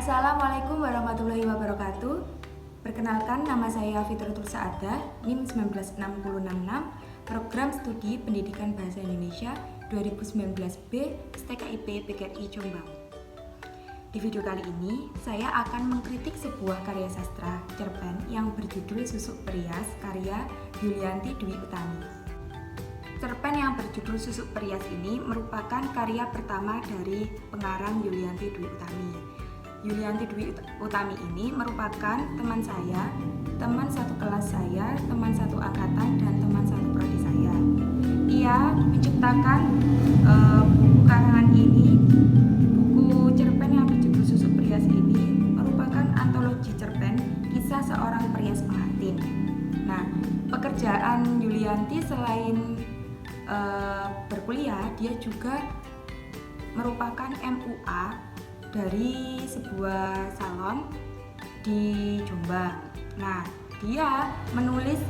Assalamualaikum warahmatullahi wabarakatuh. Perkenalkan, nama saya Fitratul Saadah, NIM 19666, Program Studi Pendidikan Bahasa Indonesia 2019B, STKIP PGRI Jombang. Di video kali ini, saya akan mengkritik sebuah karya sastra cerpen yang berjudul Susuk Perias karya Yulianti Dwi Utami. Cerpen yang berjudul Susuk Perias ini merupakan karya pertama dari pengarang Yulianti Dwi Utami. Yulianti Dwi Utami ini merupakan teman saya, teman satu kelas saya, teman satu angkatan, dan teman satu prodi saya. Ia menciptakan buku karangan ini, buku cerpen yang berjudul Susuk Perias ini merupakan antologi cerpen kisah seorang perias pengantin. Nah, pekerjaan Yulianti selain berkuliah, dia juga merupakan MUA dari sebuah salon di Jombang. Nah, dia menulis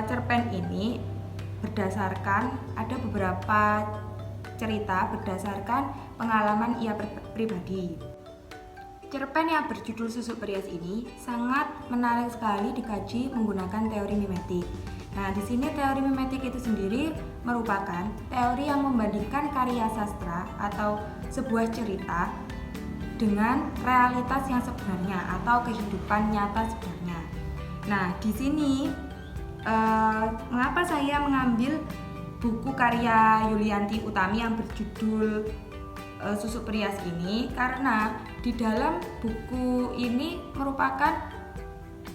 cerpen ini berdasarkan ada beberapa cerita berdasarkan pengalaman ia pribadi. Cerpen yang berjudul Susuk Perias ini sangat menarik sekali dikaji menggunakan teori mimetik. Nah, di sini teori mimetik itu sendiri merupakan teori yang membandingkan karya sastra atau sebuah cerita dengan realitas yang sebenarnya atau kehidupan nyata sebenarnya. Nah, di sini mengapa saya mengambil buku karya Yulianti Utami yang berjudul Susuk Perias ini? Karena di dalam buku ini merupakan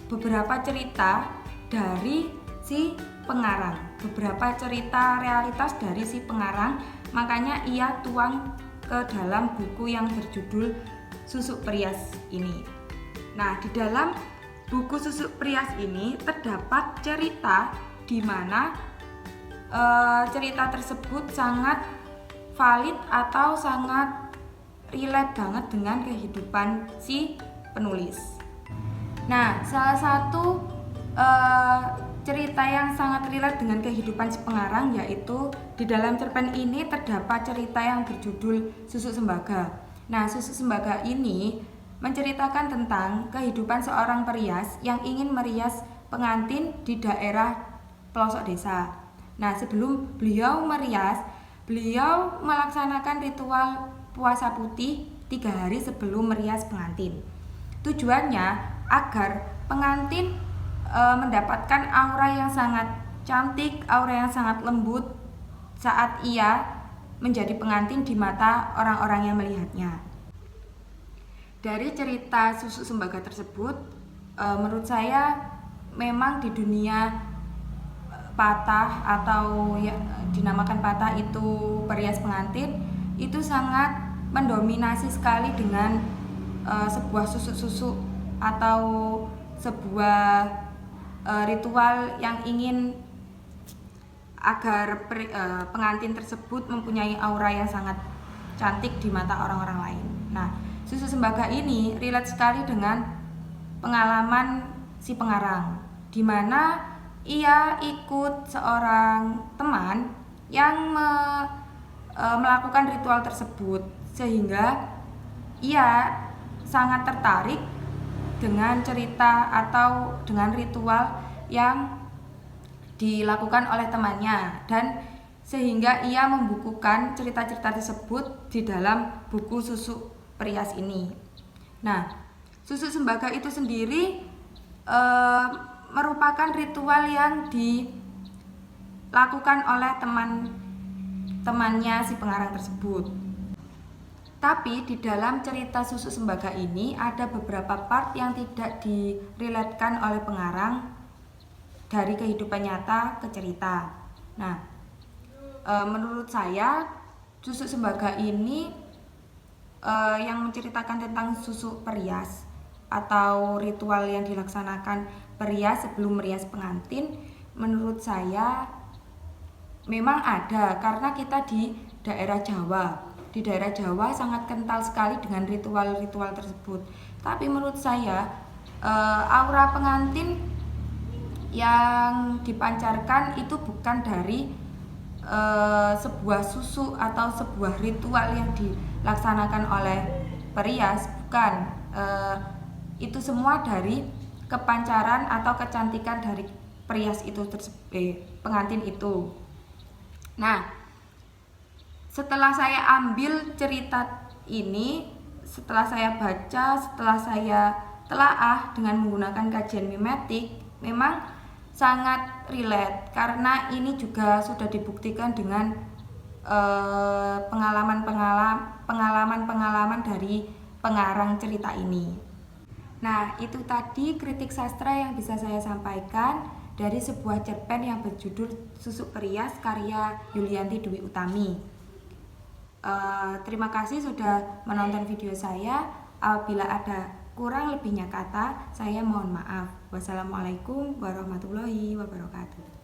beberapa cerita dari si pengarang, beberapa cerita realitas dari si pengarang, makanya ia tuang ke dalam buku yang berjudul Susuk Perias ini. Nah, di dalam buku Susuk Perias ini terdapat cerita di mana cerita tersebut sangat valid atau sangat relate banget dengan kehidupan si penulis. Nah, salah satu cerita yang sangat relate dengan kehidupan si pengarang yaitu di dalam cerpen ini terdapat cerita yang berjudul Susuk Sembaga. Nah, Susuk Sembaga ini menceritakan tentang kehidupan seorang perias yang ingin merias pengantin di daerah pelosok desa. Nah, sebelum beliau merias, beliau melaksanakan ritual puasa putih 3 hari sebelum merias pengantin. Tujuannya agar pengantin mendapatkan aura yang sangat cantik, aura yang sangat lembut saat ia menjadi pengantin di mata orang-orang yang melihatnya. Dari cerita Susuk Sembaga tersebut, menurut saya memang di dunia patah atau ya, dinamakan patah itu perias pengantin itu sangat mendominasi sekali dengan sebuah susuk-susuk atau sebuah ritual yang ingin agar pengantin tersebut mempunyai aura yang sangat cantik di mata orang-orang lain. Nah, Susuk Sembaga ini relate sekali dengan pengalaman si pengarang, di mana ia ikut seorang teman yang melakukan ritual tersebut, sehingga ia sangat tertarik dengan cerita atau dengan ritual yang dilakukan oleh temannya, dan sehingga ia membukukan cerita-cerita tersebut di dalam buku Susuk Perias ini. Nah, Susuk Sembaga itu sendiri merupakan ritual yang dilakukan oleh teman-temannya si pengarang tersebut. Tapi di dalam cerita Susuk Sembaga ini ada beberapa part yang tidak direlatekan oleh pengarang dari kehidupan nyata ke cerita. Nah, menurut saya Susuk Sembaga ini yang menceritakan tentang susuk perias atau ritual yang dilaksanakan perias sebelum merias pengantin, menurut saya memang ada, karena kita di daerah Jawa. Di daerah Jawa sangat kental sekali dengan ritual-ritual tersebut. Tapi menurut saya aura pengantin yang dipancarkan itu bukan dari sebuah susuk atau sebuah ritual yang dilaksanakan oleh perias, bukan. Itu semua dari kepancaran atau kecantikan dari perias itu pengantin itu. Nah, setelah saya ambil cerita ini, setelah saya baca, setelah saya telaah dengan menggunakan kajian mimetik, memang sangat relate karena ini juga sudah dibuktikan dengan pengalaman dari pengarang cerita ini. Nah, itu tadi kritik sastra yang bisa saya sampaikan dari sebuah cerpen yang berjudul Susuk Perias karya Yulianti Dwi Utami. Terima kasih sudah menonton video saya. Apabila ada kurang lebihnya kata, saya mohon maaf. Wassalamualaikum warahmatullahi wabarakatuh.